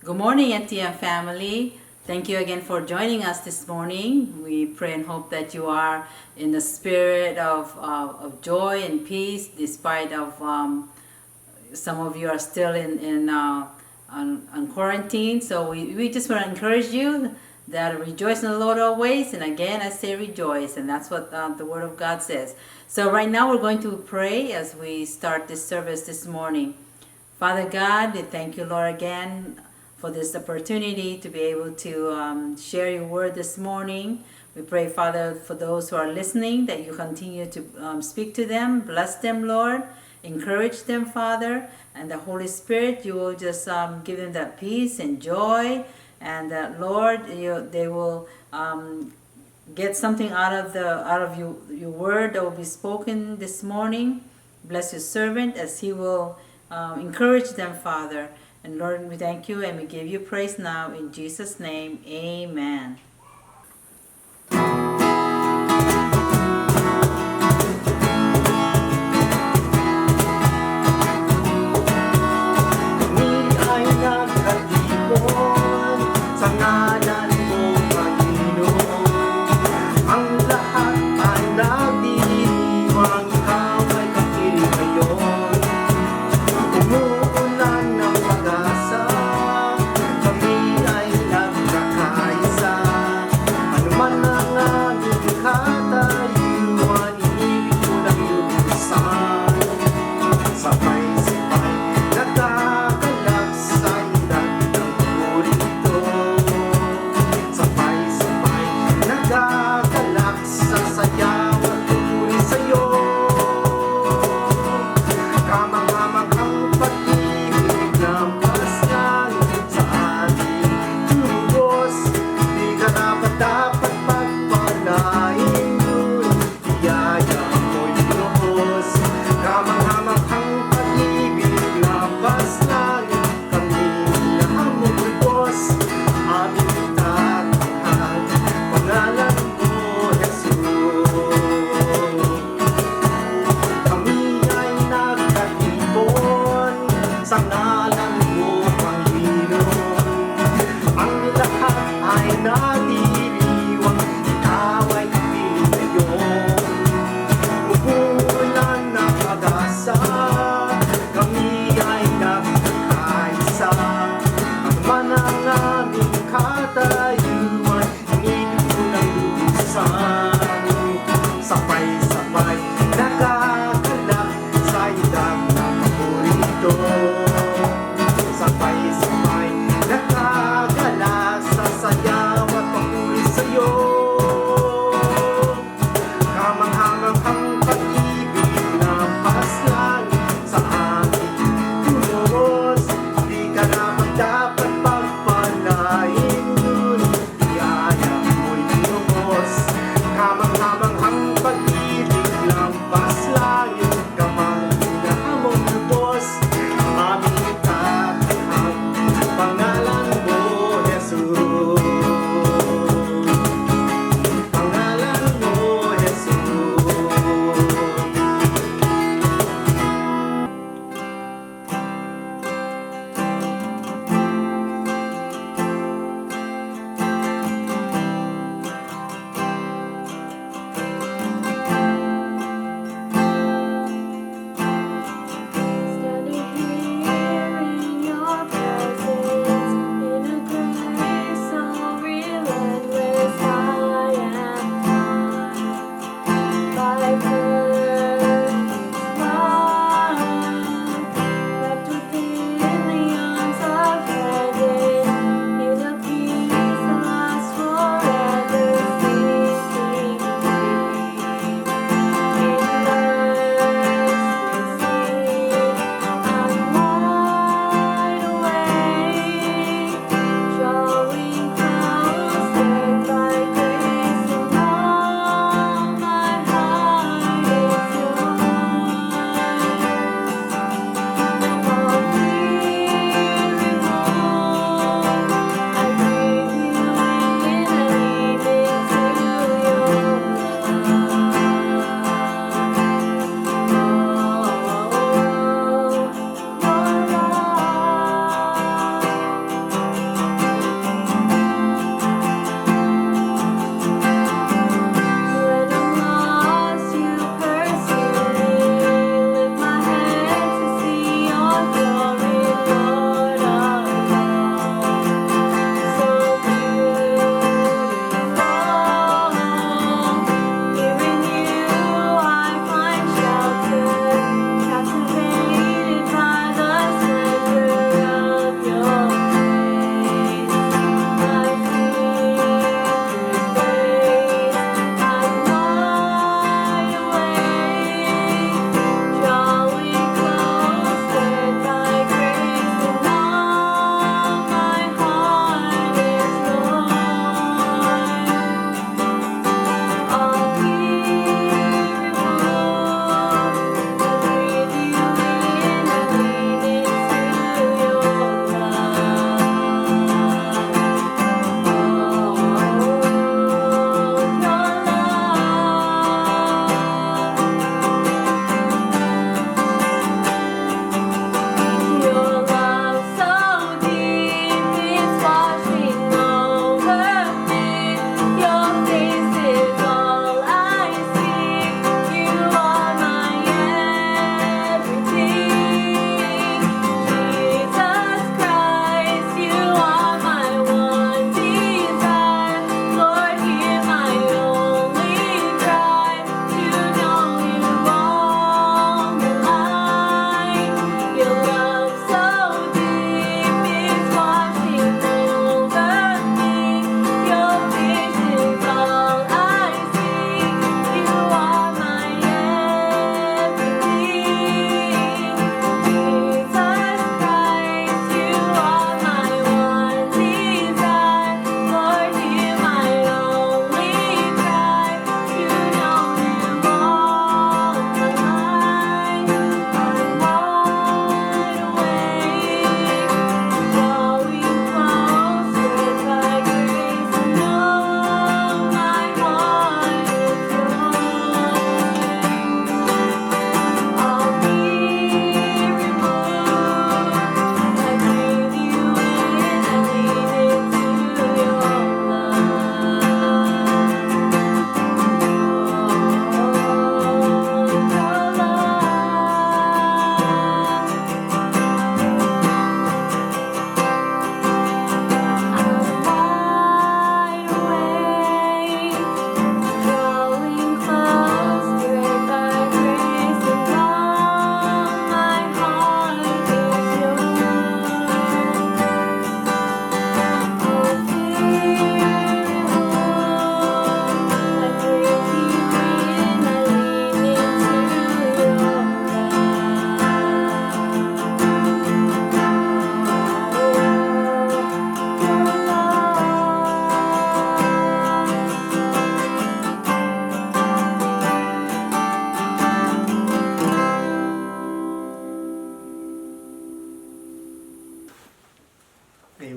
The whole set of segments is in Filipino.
Good morning, FTM family. Thank you again for joining us this morning. We pray and hope that you are in the spirit of joy and peace, despite of some of you are still on quarantine. So we just want to encourage you that rejoice in the Lord always. And again, I say rejoice, and that's what the Word of God says. So right now we're going to pray as we start this service this morning. Father God, we thank you, Lord, again for this opportunity to be able to share your word this morning. We pray, Father, for those who are listening, that you continue to speak to them, bless them, Lord, encourage them, Father, and the Holy Spirit, you will just give them that peace and joy, and that, Lord, they will get something out of your word that will be spoken this morning. Bless your servant as he will encourage them, Father. And Lord, we thank you and we give you praise now in Jesus' name. Amen. Kami ay nagkatipon sa ngalan mo, Panginoon. Ang lahat ay nagdiriwang, ikaw ay kapiling ngayon. Umuulan ng pag-asa, kami ay nagkakaisa.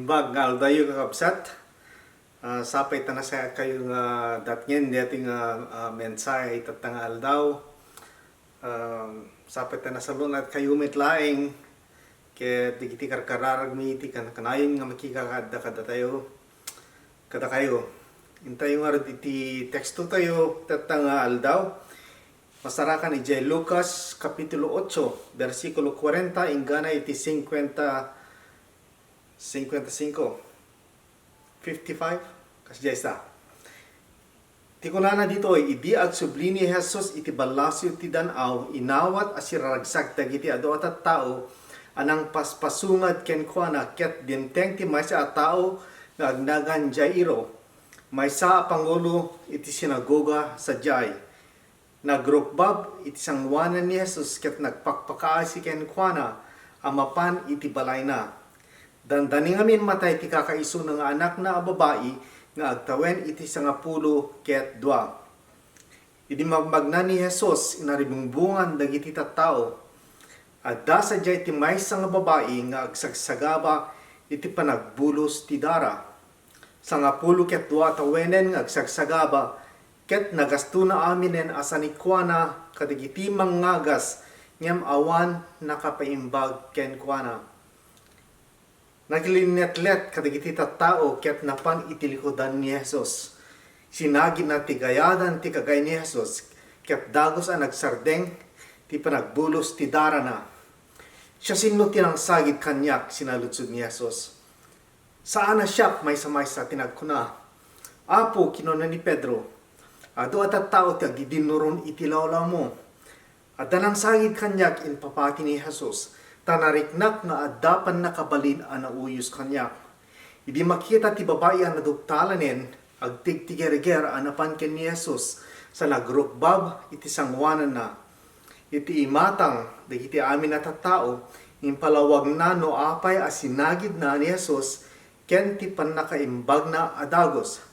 imbag nga aldayo kakabsat. Sapay ta na sa kayo nga datngen dating mensahe tatang aldaw. Sapay ta na sa lunat kayo mitlaing kaya digiti karkararag mi iti kanayon nga makikakada kada tayo. Kada kayo. Intayo nga iti teksto tayo tatang aldaw. Masarakan ni J. Lucas Kapitulo 8, versikulo 40 ingana iti 55, 55, kasi jaysa. Ti kunana dito idi agsubli ni Jesus iti balasyo ti danaw inawat asiraragsak dagiti adu at tao anang paspasungad ken kuana ket dinteng ti maysa a tao nga agnagan Jairo maysa a pangulo iti sinagoga sa Jai. Nagrukbab iti sangwanan ni Jesus ket nagpakpakaasi ken kuana amapan iti balay na. Dandani ngamin matay ti kakaiso nga anak na babae nga agtawen iti 10 ket 2. Idi magmagna ni Jesus inaribumbungan dagiti tattao. Adda sadya iti maysa nga babae nga agsagsagaba iti panagbulos ti dara. 10 ket 2 tawenen nga agsagsagaba ket nagastuna aminen asani kuana kadagiti mangagas ngem awan nakapaimbag ken kuana. Naglinetlet kadagiti tattao ket napan itilikodan ni Jesus. Sinagi na ti gayadan ti kagay ni Jesus ket dagos a nagsardeng ti panagbulos ti dara na. Siya sinno tinang sagit kanyak sinaludsod ni Jesus. Saan na siya maysa-maysa tinagkuna. Apo kinuna ni Pedro. Ado at tao ti agdidinuron iti lawlaw mo. At danang sagid kanyak in papati ni Jesus, tanariknak nga addapan nakabalin a nauyos kanyak. Idi makita ti babae a nadugtalanen, agtigtigeriger anapan ken ni Jesus, sa nagrukbab iti sangwanan na. Iti imatang, dagiti amin at tao, impalawag na no apay a sinagid na ni Jesus, ken ti panakaimbag na adagos.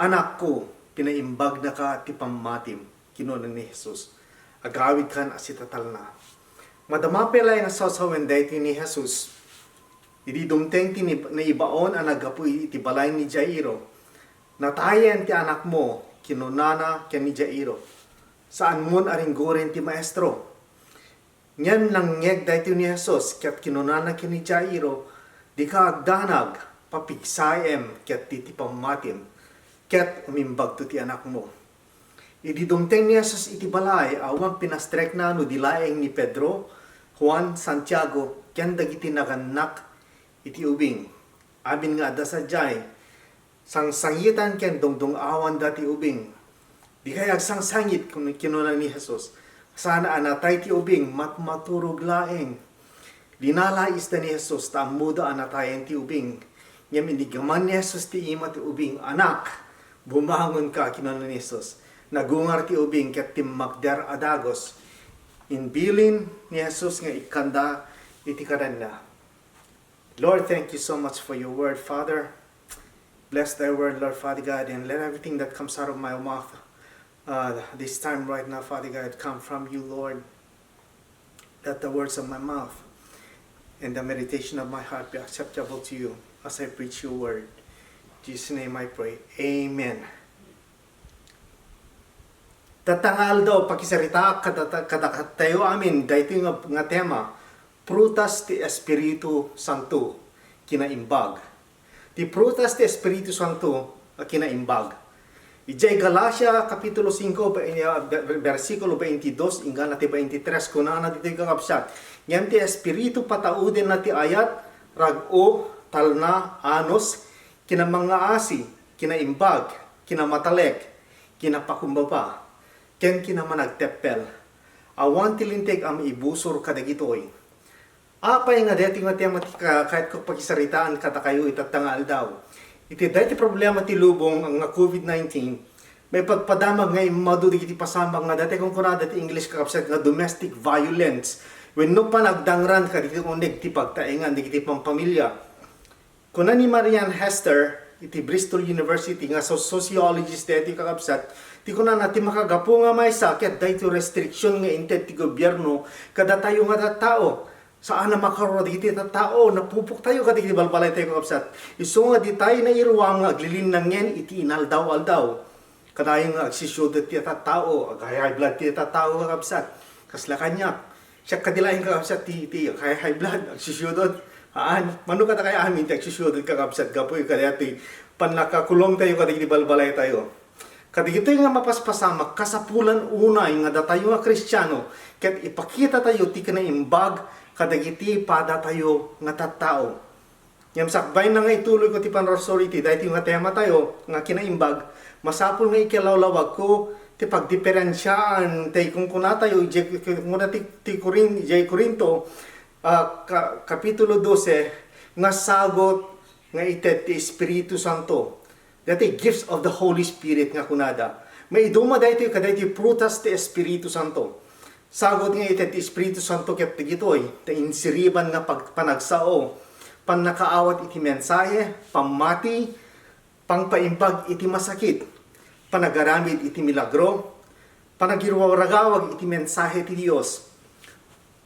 Anak ko, pinaimbag na ka ti pammatim, kinunan ni Jesus. Agawid kan asitatal na. Madama pelay nga sasawen dayti ni Jesus. Idi dumteng ti naibaon ang nagapuy iti balay ni Jairo. Natayen ti anak mo, kinunana ken ni Jairo. Saan mon aringgoren ti maestro. Nyan lang ngeg dayti ni Jesus, ket kinunana ken ni Jairo, di ka agdanag, papigsayem ket ti pammatim. Ket umimbag to ti anak mo. Idi dumteng ni Jesus iti balay, awang pinastrek na no dilaeng ni Pedro, Juan, Santiago, ken dagiti naganak iti ubing. Abin nga da sadyay, sangsangitan ken dongdong awan dati ubing. Di kaya agsangsangit kung kinuna ni Jesus. Sana anatay ti ubing, matmaturog laeng. Dinalais na ni Jesus, taamuda anatayen ti ubing. Ngem inigaman ni Jesus ti ima ti ubing, anak, bumangon ka, kinuna ni Jesus. Nagungar ti ubing ket timmakder adagos. Inbilin ni Jesus nga ikanda iti kadanda. Lord, thank you so much for your word, Father. Bless thy word, Lord, Father God, and let everything that comes out of my mouth this time right now, Father God, come from you, Lord. Let the words of my mouth and the meditation of my heart be acceptable to you as I preach your word. In Jesus' name I pray. Amen. Tatangal daw pakisarita kadakatayo amin dahito nga tema, prutas ti Espiritu Santo kinaimbag. Ti prutas ti Espiritu Santo kinaimbag. Ijay Galacia Kapitulo 5 versikulo 22 inggan ti 23 kunana dito kakapsat. Ngem ti Espiritu patauden na ti ayat rag-o talna anos kinamangasi, kinaimbag, kinamatalek, kinapakumbaba, ken kinamanagteppel. Awan tilinteg am ibusor kadagitoy. Apay nga deti nga tema kahit ko pakisaritaan kata kayo itatangal daw. Iti dati problema ti lubong nga COVID-19, may pagpadamag nga imado digiti pasambang nga dati kung kunada ti English kakapsat nga domestic violence. When no pa nagdangran ka digiti unig ti pagtaengan digiti pampamilya. Kuna ni Marianne Hester, iti Bristol University nga sociologist dati kakabsat, ti kuna natin makagapo nga may sakit dahito restriction nga intent ti gobyerno kada tayo nga tao Saan na makarod iti tao, napupok tayo kadagiti balbalay tayo kakabsat. Iso nga di tayo na iruwang aglilin ng yan, iti inaldaw-aldaw. Kadayo nga agsisyudot ti tao, high blood ti tao kakabsat. Kasla kanya, siya kadilahin kakabsat ti high blood, agsisyudot. Mano ka na kaya amin, ti agsisyudot kakabsat, gapoy kaya ti panlakakulong tayo kadagiti balbalay tayo. Kadigito nga mapaspasama, kasapulan unay nga datayo nga Kristiyano, ket ipakita tayo ti kinaimbag, kadagiti pada tayo nga tattao. Ngam sakbay na nga ituloy ko ti panrorsority, dahil nga tema tayo, nga kinaimbag, masapul nga ikilawlawag ko, ti pagdiferensyaan, ti kung kuna tayo, ti Corinto, kapitulo 12, nga sagot, nga itet ti Espiritu Santo. Dati gifts of the Holy Spirit nga kunada. May iduma dahito yung kadahito prutas ti Espiritu Santo. Sagot nga iti ti Espiritu Santo ket tigitoy, ti insiriban nga panagsao, pannakaawat iti mensahe, pamati, pangpaimbag iti masakit, panagaramid iti milagro, panagirwaragawag iti mensahe ti Dios,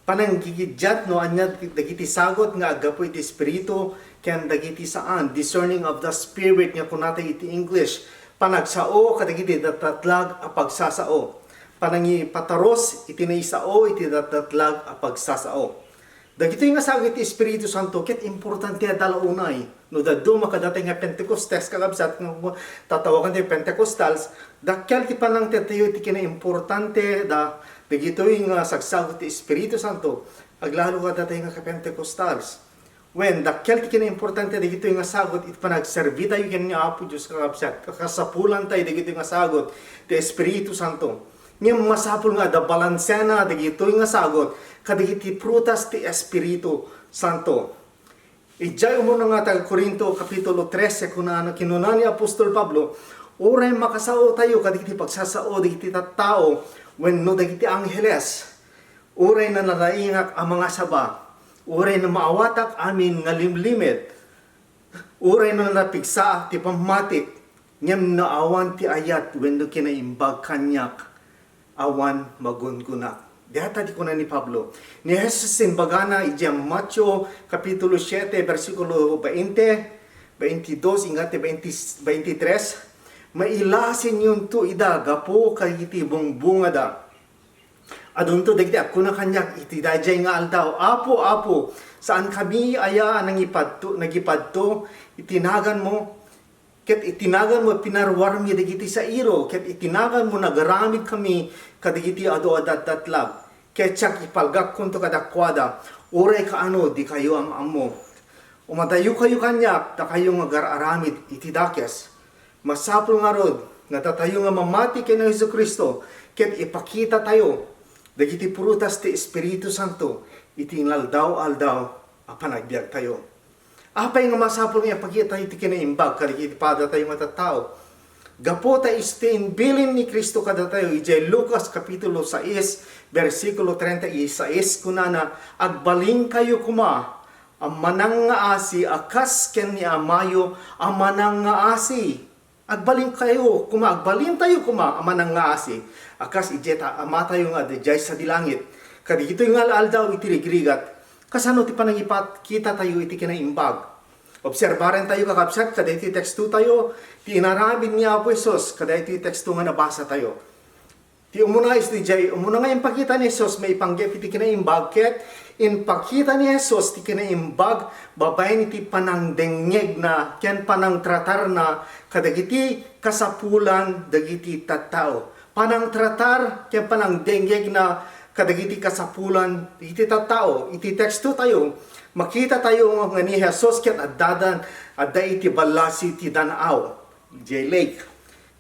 pananggigidjat no anya dagiti sagot nga agapo iti Espiritu, ken dagiti saan discerning of the spirit nga kunatay iti English, panagsao kadagiti datatlag a pagsasao, panangi pataros iti naisao iti datatlag a pagsasao. Dagito nga sagot iti Espiritu Santo ket importante dalaunay no dadto makadatay nga Pentecostes kakabsat nga tatawagan ti Pentecostals dakkel ti panang tetayo iti kinaimportante dagito nga sagsagot ti Espiritu Santo aglalo kadatay nga Pentecostals. When dakkel ti kinaimportante dagito nga sagot iti panagserbi tayo ken nga Apo Dios kakabsat kakasapulan tayo dagito nga sagot ti Espiritu Santo. Ngem masapul nga da balansena dagito nga sagot kadagiti prutas ti Espiritu Santo. Ijay umuna nga taga Corinto kapitulo 13 kunana kinunan ni Apostol Pablo, oray makasao tayo kadagiti pagsasao dagiti tattao wenno dagiti angheles. Oray na nalaingak ang mga saba. Uray na maawatak amin nga limlimit. Uray na napigsa ti pamatik. Ngem naawan ti ayat wenno kinaimbag kanyak awan magungunak. Dihata di kuna ni Pablo. Ni Jesus simbagana ijam Mateo kapitulo 7 versikulo 20, 22 ingate 23. Mailasin yun to ida gapo kagiti bunga da. Adun to dagiti ako na kanyak iti dajay nga aldaw. Apo, saan kami aya nagipadto, itinagan mo, ket itinagan mo pinarwarmi dagiti sa iro, ket itinagan mo nagaramid kami kadagiti ado adat-datlag. Ket tsak ipalgak kunto kadakwada, uray kaano di kayo ammo. Umadayo kayo kanyak, da kayo nga gararamid iti dakes. Masapul nga rod, natatayo nga mamati kay na Jesucristo, ket ipakita tayo dagiti prutas ti Espiritu Santo, iti inaldaw-aldaw a panagbiag tayo. Apay nga masapul nga pagkita iti kinaimbag, kadagiti pada tayo matatao. Gapo ta istin bilin ni Kristo kada tayo, ijay Lucas kapitulo 6, versikulo 36, kunana, agbaling kayo kuma, ang manang nga asi, akas ken ni amayo, ang manang nga asi. Agbaling kayo kuma, agbalin tayo kuma, ang manang nga asi. Akas ijeta amatayo nga dejay sa dilangit. Kadagito nga aldaw iti rigrigat. Kasano ti panangipat kita tayo iti kinaimbag. Obserbaran tayo kakabsat kada iti teksto tayo ti inarabin ni Apo Jesus kada iti teksto nga nabasa tayo. Ti umuna is dijay umuna nga yung pakita ni Jesus may ipanggep iti kinaimbag ket in pakita ni Jesus ti kinaimbag babaen iti panangdengeg na ken panang tratar na kadagiti kasapulan dagiti tattao. Panang tratar, kaya panang dengyeg na kadagiti kasapulan, iti tattao, iti teksto tayo, makita tayo nga ni Jesus ket addadan, adda iti balasi iti danaw, iti lake.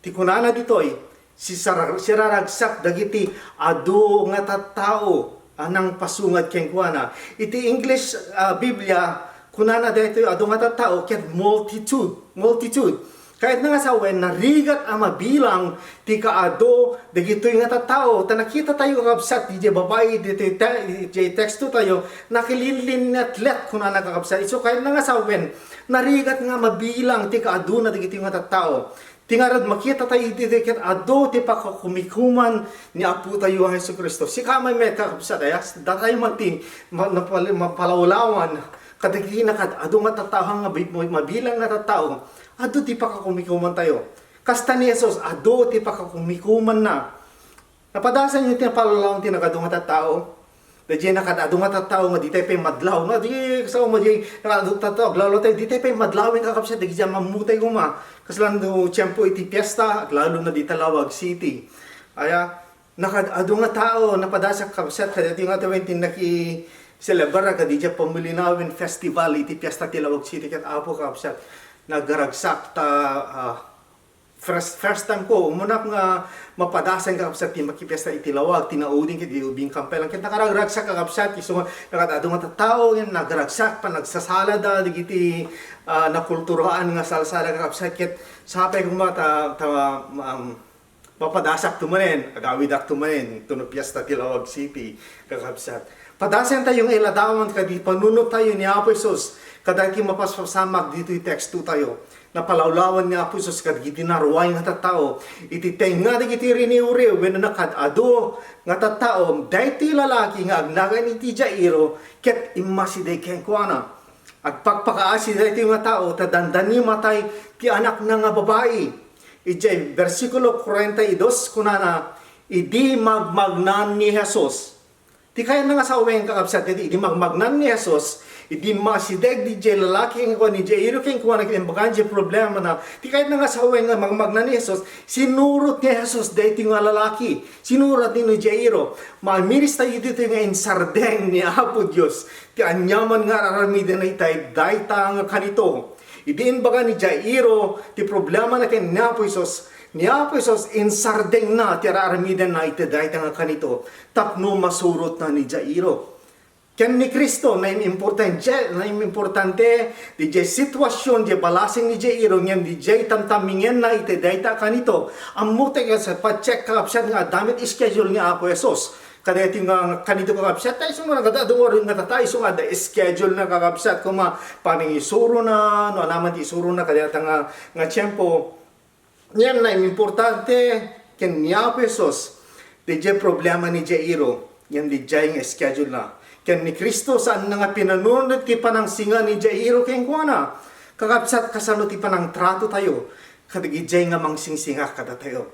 Ti kunana ditoy, siraragsak dagiti adu nga tattao, anang pasungad ken kuana. Iti English Biblia, kunana ditoy adu nga tattao, ket multitude. Kahit nga sa wen, narigat ang mabilang ti kaado, dagitoy nga tattao, nakita tayo kakabsat, di babae, di teksto tayo, nakililin atlet kung na nakakabsat. So kahit nga sa wen, narigat nga mabilang ti kaado na dagitoy nga tattao, Tingarad makita tayo iti ket ado ti pakakumikuman ni Apo tayo ang Hesus Kristo. Si kamay met kakabsat ay datay mati mapalawlawan kadagiti na kad ado nga tattao nga mabilang nga tattao ado ti pakakumikuman tayo. Kasta ni Hesus ado ti pakakumikuman na. Napadasan niyo ti palawlawan ti nagado nga tattao. Dahil nakadado nga tattao nga di tayo pa'y madlaw. Nga di kasama mo di nakadado tattao. Lalo tayo di tayo pa'y madlawin kakapsat. Dahil dyan mamutay ko ma. Kasi lang do tiyempo iti piyesta. At lalo na di Talawag City. Kaya nakadado nga tao. Napadasak kakapsat. Kaya di nga tayo yung naki-celebra ka di dyan pamulinawin festival iti piyesta Talawag City. Kaya apo kakapsat. Nagaragsak ta... First time ko, umunak nga mapadasan kakapsat ti makipesta itilawag, tinaudin kiti ubing kampelang. Kaya nakaragsak kakapsat, iso nakadado nga tao, nagaragsak pa, nagsasalada, digiti nakulturaan nga salsala kakapsat. Kaya sapay kong mapadasak tumanin, agawidak tumanin, tuno piyesta Talawag City kakapsat. Padasan tayong iladawan, kadi panunod tayo ni Apo Hesus, kadaki mapaspasamag dito yung text 2 tayo. Napalawlawan ni Apo Hesus kadagiti naruway nga tattao iti tenga dagiti riniuriw wenno nakadado nga tattao dayti lalaki nga agnagan iti Jairo ket immaside ken kuana agpakpakaasi dayti nga tao tadandani matay ti anak na nga babae. Iti versikulo 42 kunana idi magmagnan ni Hesus. Ti kaya nga sa uweng kakabsat idi magmagnan ni Hesus. Idi masideg di jay lalaki ang kuha ni Jairo keng kuha na kinimbakan jay problema na di kahit na nga sa huweng nga magmagna ni Jesus sinurot ni Jesus dahi nga lalaki sinurot ni Jairo mamiris tayo dito nga insardeng ni Apo Diyos ti anyaman nga aramiden na itay dahi ta nga kanito idiin baga ni Jairo ti problema na ken ni Apo Jesus insardeng na ti aramiden na itay dahi ta nga kanito tapno masurot na ni Jairo. Ken ni Kristo na importante di jay sitwasyon di balasing ni Jairo ngem di jay tamtamingen na ite dayta kanito amute ka sa pa-check kakapsat nga damit schedule ni Apo Hesus kada iti nga kanito kakapsat tayo sumuna kadadong orin nga tatay so nga schedule na kakapsat kuma paning isuro na no naman ti isuro na kada nga tiyempo ngem na importante ken ni Apo Hesus di jay problema ni Jairo ngem di jay nga schedule na ken ni Kristo saan nga pinanunod ti panangsinga ni Jairo ken kuana kakapsat kasano ti panang trato tayo kadigijay nga mangsingsinga kada tayo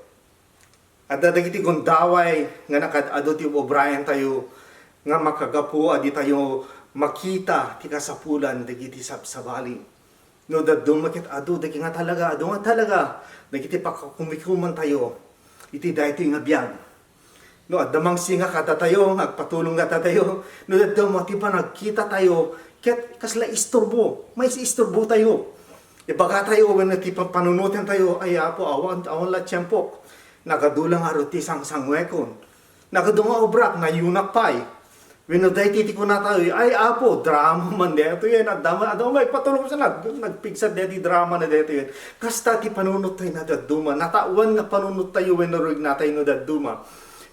adda dagiti gundaway nga nakadado ti O'Brien tayo nga makagapu adi tayo makita ti kasapulan dagiti sabsabali no dadum makit adu dagiti nga talaga dagiti pakakumikuman tayo iti dayto nga biag. No, adamang singa kata tayo, agpatulong kata tayo. No, adamang tipa nagkita tayo, ket kasla istorbo, may si istorbo tayo. Ibaga tayo, when tipa panunutin tayo, ay apo, awan la tiyempok. Nagadulang aruti sang sangwekon. Nagadunga obrak, na yunak pay. When day titiko na tayo, ay apo, drama man deto yan. Adamang may patulong sa nagpigsat deti drama na deto yan. Kasta ti panunot tayo na daduma. Natawan nga panunot tayo, when naruig na tayo na daduma.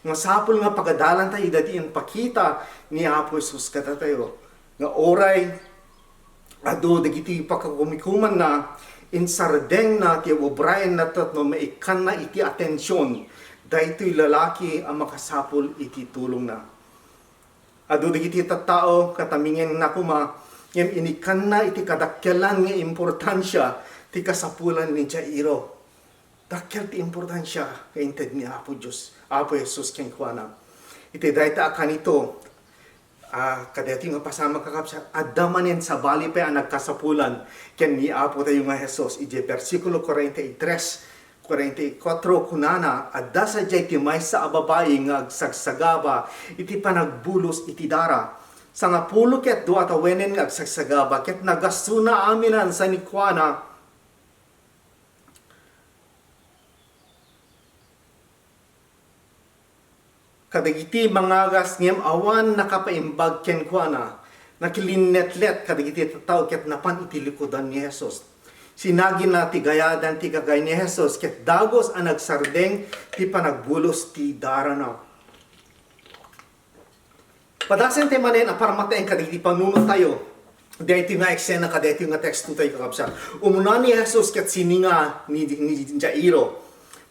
Nga sapol nga pagadalan tayo dati yung pakita ni Apo Hesus kata tayo. Nga oray, ado dagiti pakakumikuman na insardeng na ti O'Brien na tatno maikan na iti atensyon. Dahito'y lalaki ang makasapol iti tulong na. Ado dagiti tattao katamingen na kuma yung inikan na iti kadakyalan nga importansya ti kasapulan ni Jairo. Dakyal ti importansya kainted ni Apo Diyos, Apo Hesus ken kuana. Iti dayta akan ito, kadati nga pasama kakapsat, adamanen sa bali pa ang nagkasapulan ken ni Apo tayo nga Hesus. Ije versikulo 43, 44 kunana, adda sa jay ti may sa ababay nga agsagsagaba, iti panagbulos iti dara. Sa nga pulo ket do atawenen nga agsagsagaba, ket nagasuna aminan sa ni kuana, kadagiti mangagas ngem awan nakapaimbag ken kuana nakilinetlet kadagiti tattao ket napan iti likodan ni Hesus. Sinagin na ti gayadan ti kagay ni Hesus ket dagos ang nagsardeng ti panagbulos ti darana. Padasen ti manen aparmataen kadagiti panunot tayo dahito nga eksena ka, dahito nga teksto tayo kakabsat. Umuna ni Jesus kat sininga ni Jairo.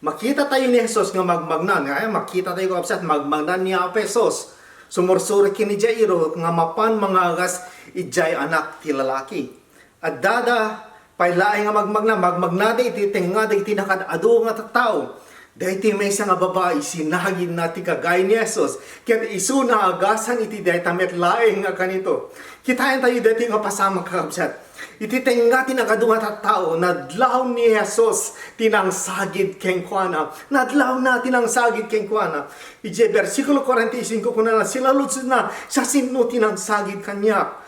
Makita tayo ni Jesus nga magmagnan. Makita tayo kakabsat, magmagnan niya Apesos. Sumursuri ni Jairo nga mapan mga agas ijay anak ti lalaki. At dada, pailaay nga magmagna iti tenga da iti nakadado nga tao. Dahiti may nga babae, sinagin na ti kagay ni Jesus. Kaya isu na agasan iti dahita metlaeng nga kanito. Kitayan tayo dahiti nga pasama kakabsat. Iti tenga ti nakadunga tao, nadlaw ni Jesus tinang sagid keng kuana. Nadlaw na tinang sagid keng kuana. Ije versikulo 45 kuna na sila lutsud na sa sino tinang sagid kanya.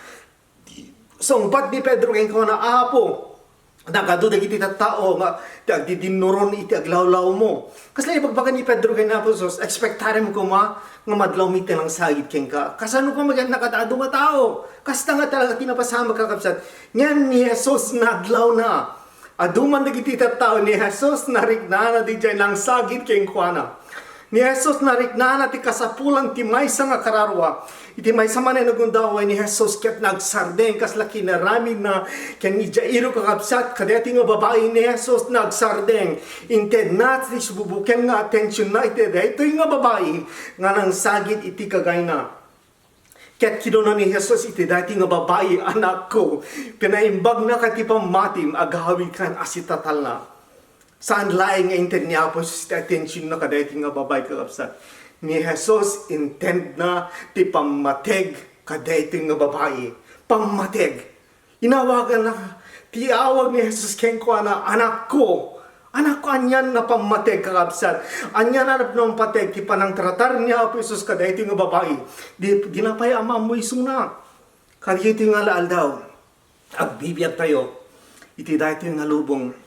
Songbat ni Pedro keng kuana, apo. Nagadudag iti tao nga dinuron iti aglawlaw mo. Kasi ipagbagan ni Pedro kay Naposos, expectare mo kuma nga madlaw mi lang sagid ken ka. Kasano pa magand nakadado nga tao? Kasta nga talaga tinapasama kakabsat. Ngan ni Jesus nadlaw na. Aduman dagiti tao ni Jesus narigna na di jay lang sagid ken kuana. Ni Jesus narigna na ti kasapulan ti maysa nga kararwa. Iti maysa man ay nagundaway ni Jesus ket nagsardeng kas laki na ramin na ken ni Jairo kakabsat kadeti nga babae ni Jesus nagsardeng. Inted na ti sububuken nga attention na iti daytoy nga babae nga nang sagid iti kagay na. Ket kinuno ni Jesus iti dati nga babae, anak ko, pinaimbag na kati pamatim agawi kan asitatal na. Saan laing nga intent niya po sa attention na kadayati nga babae kakabsat. Ni Jesus intend na ti pamateg kadayati nga babae. Pamateg. Inawagan na ti awag ni Jesus ken ko na anak ko. Anak ko anyan na pamateg kakabsat. Anyan na ng pateg ti panang tratar niya po Jesus kadayati nga babae. Di na pa'y ama mo isuna. Kadayati nga laal daw. Agbibiyag tayo. Iti dayati nga lubong.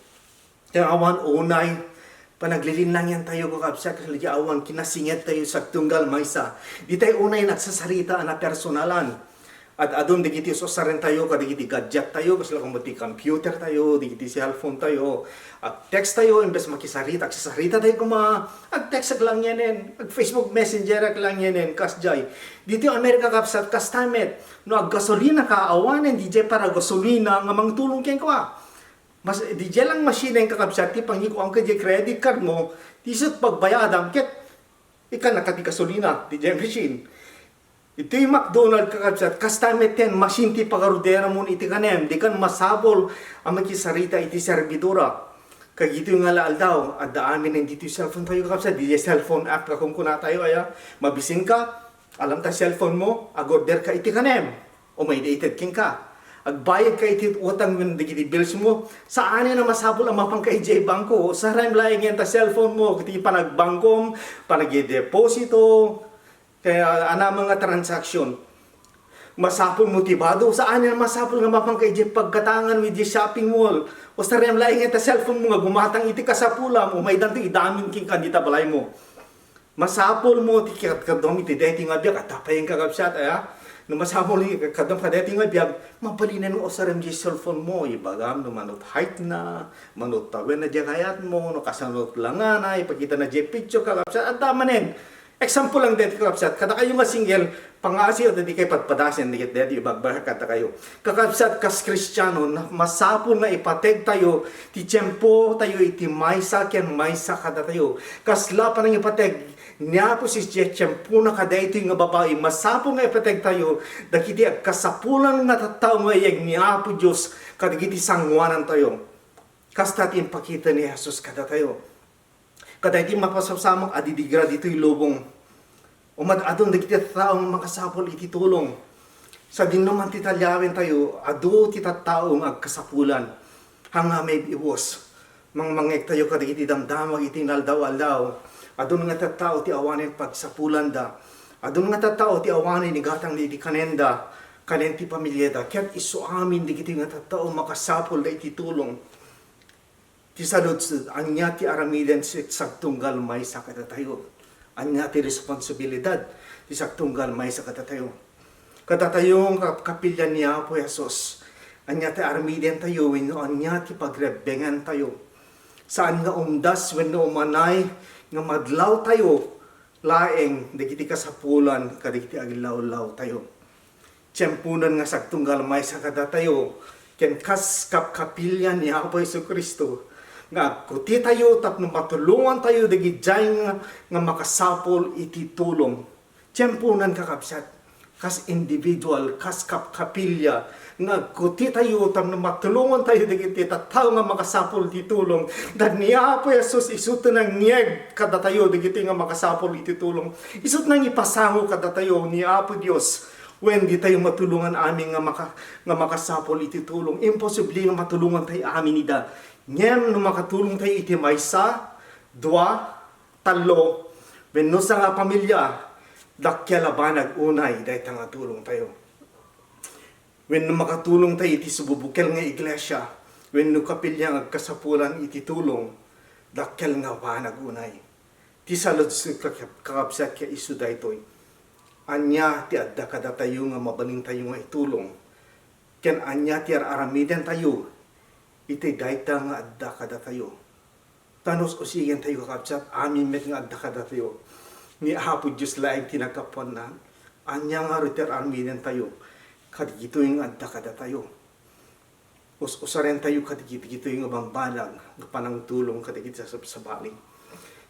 Kaya awan unay, panaglilin lang yan tayo kakabsat, kasi awan kinasingit tayo sa tunggal maysa. Di tayo unay nagsasarita na personalan. At adun digiti sosarin tayo, kadigiti gadget tayo, kasi lang kung computer tayo, digiti cellphone tayo. At text tayo, imbes makisarita, agsasarita tayo ag-text lang yanin, ag-Facebook Messenger lang yanin, kasjay. Dito yung Amerika kapsat, kastamet, no ag-gasolina ka, awanin, DJ para gasolina, nga mang tulong keng kwa. Mas di lang machine yung kakabsat, ti pangiko ang kaya credit card mo, di sut pagbayadam, ket ikan nakati gasolina, di machine. Ito yung McDonald's kakabsat, kastamet ten, machine ti pagarudera mo iti kanem, di kan masabol ang makisarita iti servidora. Kaya ito yung alaal daw, at daamin ng dito yung cellphone tayo kakabsat, di cellphone app ka kung kuna tayo, mabising ka, alam ta cellphone mo, agorder ka iti kanem, o may dated king ka. Agbayad ka iti utang ng digiti bills mo, saan na masabol ang mapang ka iti bangko, sa rem laing yan ta cellphone mo, kiti panagbangkom, panag-deposito, kaya ana mga transaksyon. Masapol motivado, saan na masapol nga mapang ka iti pagkatangan with the shopping mall, o sa rem laing yan ta cellphone mo nga gumatang iti kasapula mo, may danto idamin king kandita balay mo. Masapol mo, ti kadom iti dating abyak, at tapayin kakabsat, no masapol kadam kadeti nga biag mapalinan mo osaram di cellphone mo ibagam no manot height na manot tawen na di kayat mo no kasanot langan na ipakita na di picture kakapsat at damanen example lang deti kakapsat kada kayo nga single pangasi o di kay patpadasen di deti ibagbahar kata kayo kakapsat kas Kristiyano na masapol nga ipateg tayo ti tiyempo tayo iti maysa ken maysa kada tayo kasla pa nang ipateg niya po si tiyempo na kada ito yung babae, masapo nga ipateg tayo, dakiti kasapulan nga tataw nga yag niya po Diyos, kadagiti sangwanan tayo. Kasta atin pakita ni Jesus kada tayo. Kada iti mapasasamang adidigra dito yung lubong. Umadadong dakiti taong makasapol iti tulong. Sa dinuman titalyawin tayo, adu titataong agkasapulan. Hanga may iwos. Mangmangek tayo kadagiti damdamag iti naldaw-aldaw. Adun nga tattao ti awanin pagsapulan da. Adun nga tattao ti awanin ni gatang ni di kanenda, kanenti pamilyeda. Kaya't iso amin di kiti nga tattao makasapul da iti tulong. Ti salud anya ti aramiden si sagtunggal may sa katatayo. Anya ti responsibilidad ti sagtunggal may sa katatayo. Katatayong kapilyan niya po Jesus. Anya ti aramiden tayo, wenno anya ti pagrebengan tayo. Saan nga umdas, wenno umanay, nga madlaw tayo, laeng, digiti kasapulan, kadigiti agilaw-law tayo. tiyempunan nga sagtunggal may sa kadatayo, ken kas kapilyan ni Apo Hesus Kristo, nga kuti tayo tapno matulungan tayo dagiti nga makasapol iti tulong. Tiyempunan kakabsat, kas individual, kas kapilya, nga kuti tayo tapno matulungan tayo dagiti tattao nga makasapol iti tulong. Dan ni Apo Hesus isut nang ngeg kada tayo dagiti nga makasapol iti tulong. Isut nang ipasango kada tayo ni Apo Dios. When di tayo matulungan amin nga makasapol iti tulong, imposible nga matulungan tayo amin ida. Ngem no makatulong tayo iti maysa, dua, talo, wenno sa nga pamilya, dakyala ba nagunay dahil nga tulong tayo. Wenno makatulong tayo iti sububukel nga iglesia, wenno kapilya nga kasapulan iti tulong, dakyal nga ba nagunay. Ti salod kakabsat kaya isu daytoy. Anya ti adda kada tayo nga mabaling tayo nga itulong. Ken anya ti aramiden tayo, iti dayta nga adda kada tayo. Tanos usigen tayo kakabsat, amin met nga adda kada tayo. Ni Apo Diyos laing tinagkapuan na, anya nga riter aramiden tayo, kadigito yung adda kada tayo. Usaren tayo kadigito yung abambanag, panang tulong kadigito sa baling.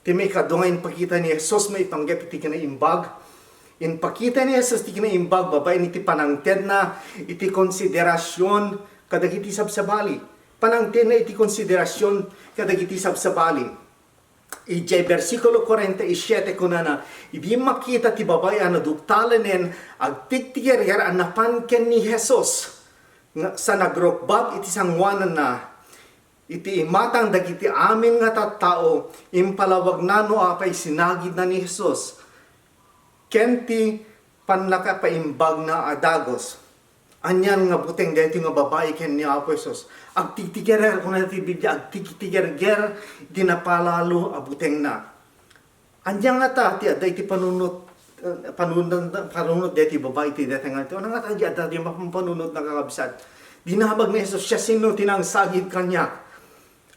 Ti may kadungayin pakita ni Jesus, may ipanggap iti kinaimbag. In pakita ni Jesus ti kinaimbag, babae iti panangted na iti konsiderasyon kadagiti sabsabali. Panangted na iti konsiderasyon kadagiti sabsabali. Ijay versikulo 47 kunana, idi makita ti babae ano duktalanen agtiktiger anapan ken ni Jesus sa nagrokbab iti sangwanan na iti imatang dagiti amin nga tattao impalawag nano apay sinagid na ni Jesus. Kenti panlakapaimbag na adagos. Anyan nga buteng dito nga babae ken ni Apo Hesus. Agtitiger kung natin Biblia, agtitiger dinapalalo abuteng na. Anyan nga ta, iti panunot dito babae iti dito nga ito. Ano nga ta, di mapapanunot na kakabsat. Dinabag ni Jesus, siya sino tinang sagid kanya.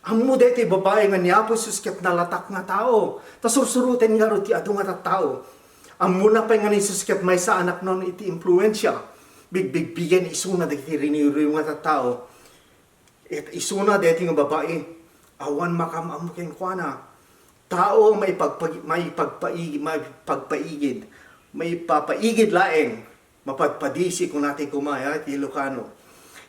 Amo dito babae nga ni Apo Hesus ket nalatak nga tao. Tasursurutin nga ro ti adu nga tao. Ang muna pa nga ni Jesus ket may sa anak nun iti impluensya. Bigbigan isuna dagiti riniriw nga tao. It isuna deti nga babae. Awan makamamu ken kuana. Tao may pagpaigid. May papaigid laeng. Mapagpadisi kung natin kumaya iti Ilocano.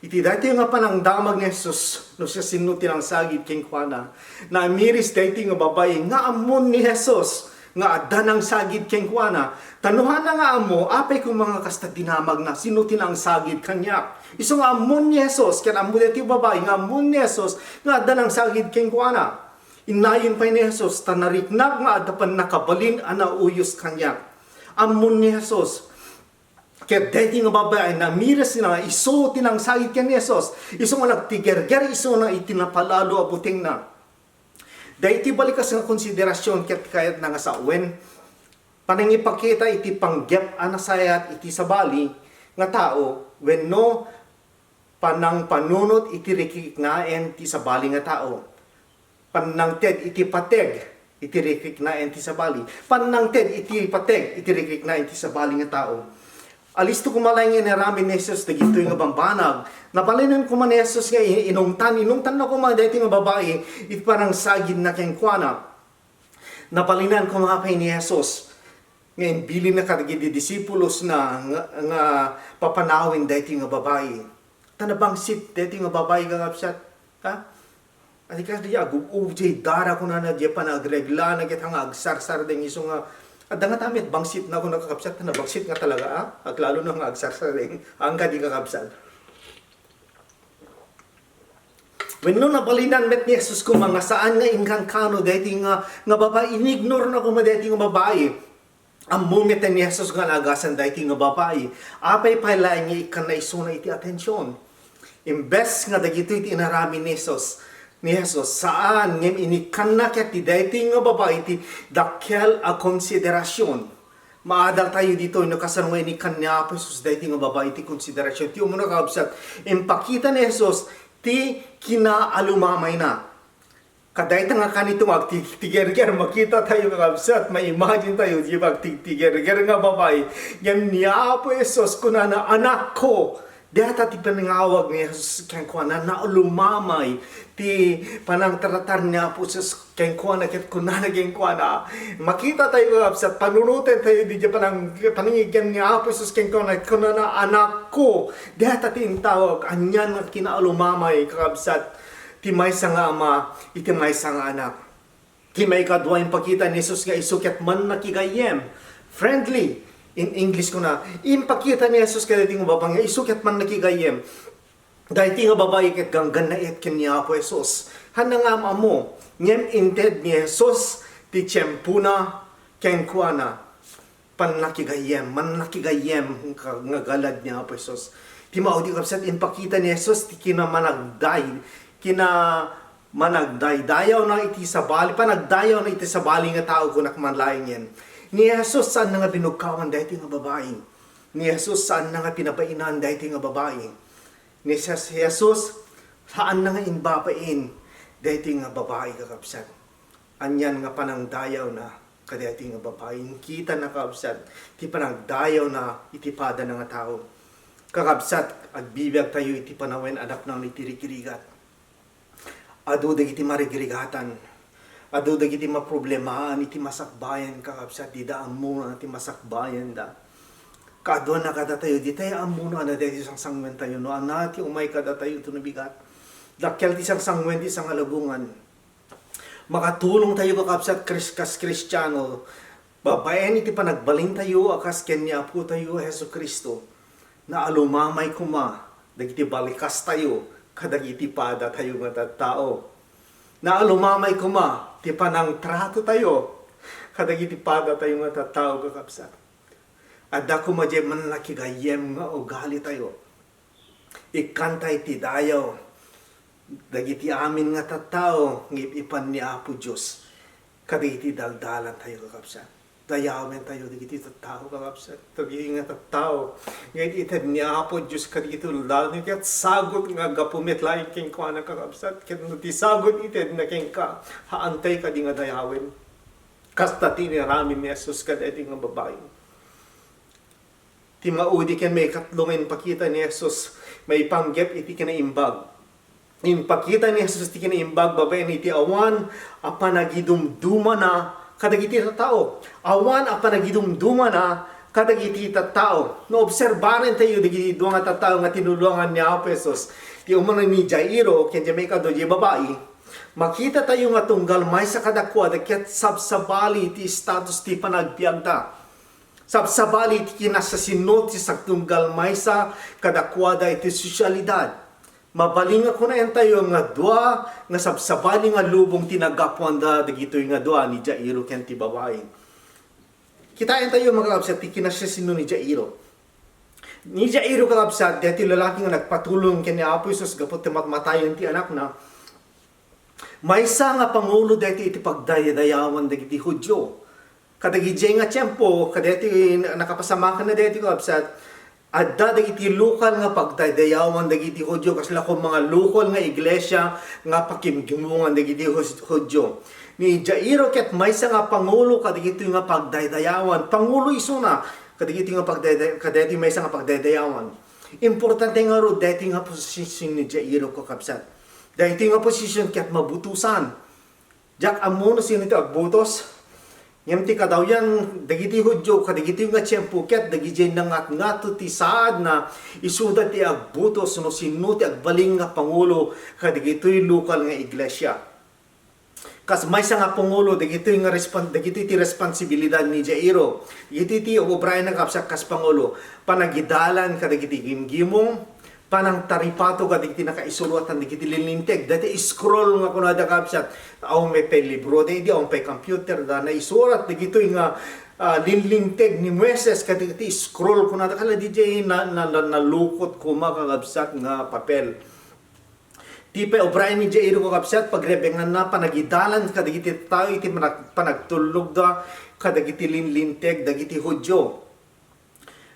Iti dati nga panangdamag ni Jesus no siya sinuti ng sagid ken kuana. Na amiris dati nga babae nga amon ni Jesus. Nga adda ng sagid ken kuana. Tanuhan na nga amo, apay kung mga kasta dinamag na sinutin ang sagid kanya. Iso nga amon ni Jesus, ken amo deti babae, nga amon ni Jesus, nga adda ng sagid ken kuana. Inayon pa ni Jesus, tanariknag nga adda pan nakabalin ana uyos kanya. Amon ni Jesus, ket deti nga babae na miras na iso tinang sagid ken ni Jesus. Iso nga nagtigerger, iso na itinapalalo abuting na. Dahil iti balikas nga konsiderasyon ket kayat na nga sa uwen, panangipakita iti panggep anasayat iti sabali nga tao, wenno panang panunot iti rikiknaen ti sabali nga tao. Panangted iti pateg iti rikiknaen ti sabali. Panangted iti pateg iti rikiknaen ti sabali nga tao. Alisto kumalay nga naramin ni Jesus dagito nga bambanag. Napalinan ko man ni Jesus nga inungtan na ko man dito nga babae iti parang sagid na ken kuana. Napalinan ko mga kay ni Jesus nga bilin na kadagiti disipulos na nga papanawin dito nga babae. Tanabangsit dito nga babae kakabsat. Ha? Ati kasi agubjay dara ko na di pa nagregla na kita nga agsarsar ding iso nga at nga tamit bangsit na ako nakakabsat na bangsit nga talaga at lalo na nga agsarsar ding ang kadi kakabsat. When no nabalinan met ni Jesus ko mga saan nga ingkang kano deti nga babae inignore na ko ma deti nga babae. Ang moment ni Jesus nga nagasan deti nga babae. Apay pala niya ikan na iso na iti atensyon. Imbes nga dagito iti inarami ni Jesus saan ngem inikan na ket ti deti nga babae iti dakkel a konsiderasyon. Maadal tayo dito no kasano ni kanya Apo Jesus deti nga babae iti konsiderasyon. Ti umuna kabsat impakita ni Jesus ti kinaalumamay na. Kaday nga kanito magtiger-ger, makita tayo kakabsat, may imagine tayo, di magtiger-ger nga babae, yan niya po Yesus, kuna na anak ko, data ti panangawag ni Jesus kaya ko na naulumamay, ti panang taratar niya po Jesus kaya ko na kaya kuna naging ko na, makita tayo kakabsat, panunutin tayo, di panang paningigyan niya po Jesus kaya ko na anak ko, data ti tawag, anyan nga kinaulumamay kakabsat, ti may sa nga ama, iti may sa nga anak. Ti may kadwa yung pakita ni Jesus nga isukyat man nakigayem. Friendly. In English ko na, impakita ni Jesus kaya ti nga babang nga isukyat man nakigayem. Dahil ti nga babae ket ganggan na it kanya po Jesus. Hana nga mo, ngem inted ni Jesus, ti tiyempuna, kenkwana, panakigayem, man nakigayem, nga galad niya po Jesus. Ti maudi kapsat, impakita ni Jesus, ti kinamanagday, managdaydayaw na iti sa bali, panagdayaw na iti sa bali nga tao kung nakmanlaing yan. Ni Jesus saan na nga binugkawan dahil nga babae. Ni Jesus saan na nga pinapainan dahil nga babae. Ni Jesus saan na nga inbapain dahil nga babae kakabsat. Anyan nga panangdayaw na kadahil nga babae. Kita na kakabsat, ti panagdayaw na itipada na nga tao. Kakabsat, agbibiyag tayo iti panawen anak ng itirikirigat. Adu dagiti marigirigatan. Adu dagiti maproblemaan iti masakbayan kakabsat di da amuna iti masakbayan da. Kadwa na kada tayo di tayo amuna na dahil isang sangwen tayo no anati umay kada tayo ito nabigat. Dakyal ti isang sangwen ti isang alabungan. Makatulong tayo kakabsat kas Kristiyano. Babayan iti panagbaling tayo akas kanya po tayo Heso Kristo. Na alumamay kuma dagiti balikas tayo. Kadagiti pada tayo nga tao. Na alumamay kuma, ti panang trato tayo. Kadagiti pada tayo nga tao kakapsat. Adda kumadya man nakigayem nga ugali tayo. Ikantay ti dayaw. Dagiti amin nga tao, ngipipan ni Apo Diyos. Kadagiti daldalan tayo kakapsat. Dayawin tayo dagiti tao kakapsat. Tagiging nga tao. Ngayon itad niya po Diyos kadagiti lalo niya kat sagot nga gapumit laing king kwa na kakapsat. Kat ti sagot itad na king ka haantay ka di nga dayawin. Kasta tiniramin ni Jesus kadagiti nga babae. Ti maudi ken may katlongin pakita ni Jesus may panggep iti kinaimbag. Impakita ni Jesus iti kinaimbag babae iti awan apanagidumduma na kadagiti tao. Awan a panagidumduma na kadagiti tao. No obserbaran tayo digiti duwa nga tao nga tinulungan ni Apo Jesus. Ti umano ni Jairo ken Jamaica do di babae. Makita tayo nga tunggal may sa kadakwa ket sabsabali ti status ti panagbiagda. Sabsabali ti kinasasinot ti sagtunggal may sa kadakwada iti sosyalidad. Mabaling ako na yan tayo nga dua, nga sabsabali nga lubong tinagapwan da, dagitoy nga dua ni Jairo ken ti babae. Kitain tayo mga kakabsat, ti kinasasino ni Jairo. Ni Jairo kakabsat, dati lalaki nga nagpatulong ken ni Apo Jesus, gapot ti matmatayon ti anak na, maysa nga pangulo dati iti pagdayadayawan dagiti Hudyo. Kadagiti nga tiyempo, kadati nakapasama ka na dati kakabsat, adda dagiti lokal nga pagdaydayawan dagiti Hudyo kasla ko mga lokal nga iglesia nga pakimgimungan dagiti Hudyo. Ni Jairo ket maysa nga pangulo kadagiti nga pagdaydayawan. Pangulo isuna kadagiti nga kadagiti maysa nga pagdaydayawan. Importante nga ro dati nga posisyon ni Jairo ko kapsat. Dati nga posisyon ket mabutusan. Jak amono sino ito agbutos. Ngem ti kadaw yan, dagiti Hudyo, kadagiti nga tiyempo ket, dagiti nga to ti saad na isuda ti agbutos, no sino ti agbaling nga pangulo, kadagiti lokal nga iglesia. Kas may sa nga pangulo, dagiti ti responsibilidad ni Jairo, dagiti ti obrayan nga kapsa kas pangulo, panagidalan kadagiti gimgimong, panang taripato kadagiti nakaisuluatan dagiti linlinteg dati scroll nga kuno da kapsat aw may libro di aw may computer da na isurat dagito nga linlinteg ni Moises kadagiti scroll kuno da kala DJ na nalukot ko makakabsat nga papel. Tipe obrayan ni Jairo ko kapsat pagrebengan na panagidalan kadagiti tao iti panagtulog da kadagiti linlinteg dagiti Hudyo.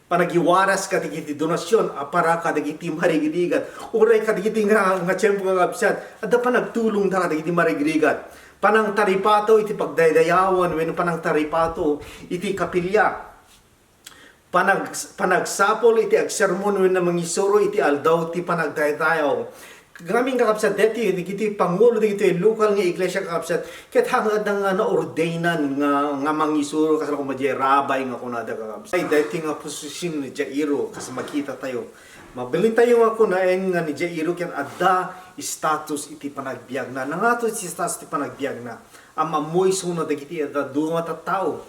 panagiwaras ka dagiti donasyon para ka dagiti marigrigat uray ka dagiti nga tiyempo kakabsat adda pa nagtulong da dagiti marigrigat panang taripato iti pagdaydayawan wenno panang taripato iti kapilya panagsapol iti agsermon wenno mangisuro iti aldaw ti panagdaydayaw kaming kakabsat deti digiti pangulo digiti lokal nga iglesia kakabsat ket hangad nga naordainan nga mangisuro kasano kung madya rabay nga kunada kakabsat ay deti nga posisyon ni Jairo kasi makita tayo mabilin tayo nga kunaen nga ni Jairo ket adda status iti panagbiag na nangato si status iti panagbiag na amamoy suno dagiti adda duwa ta tao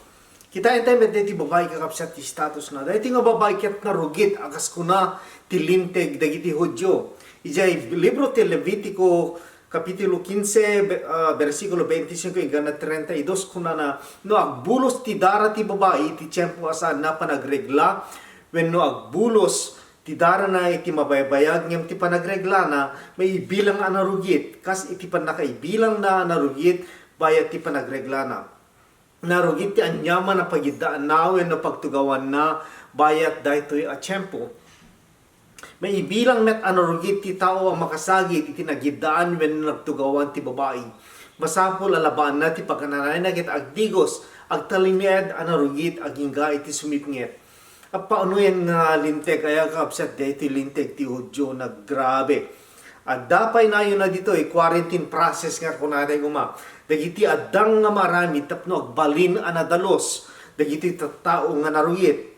kita entay met deti babay kakabsat ti status na deti nga babay ket narugit akas kuna ti linteg dagiti Hudyo. Ijay libro ti Levitico kapitulo 15 versikulo 25 hingga 32 kuna na no agbulos ti dara ti babae ti tiyempo asan na panagregla wenno agbulos ti dara na iti mabaybayag ngem ti panagregla na may bilang anarugit kas iti panakaibilang na narugit bayat ti panagregla na narugit ti anyaman na pagidaan na wenno pagtugawan na bayat daytoy a tiyempo. May ibilang met anarugit ti tao ang makasagit iti nagidaan when nagtugawan ti babae. Masapol alabaan na ti pagkananay na kit agdigos, agtalinged anarugit agingga iti sumipnget. At paano yan nga linteg kaya kapsat dito linteg ti Hudyo naggrabe. At dapay na yun na dito quarantine process nga kunaday guma. Dagiti adang nga marami tapno agbalin anadalos. Dagiti tao nga narugit.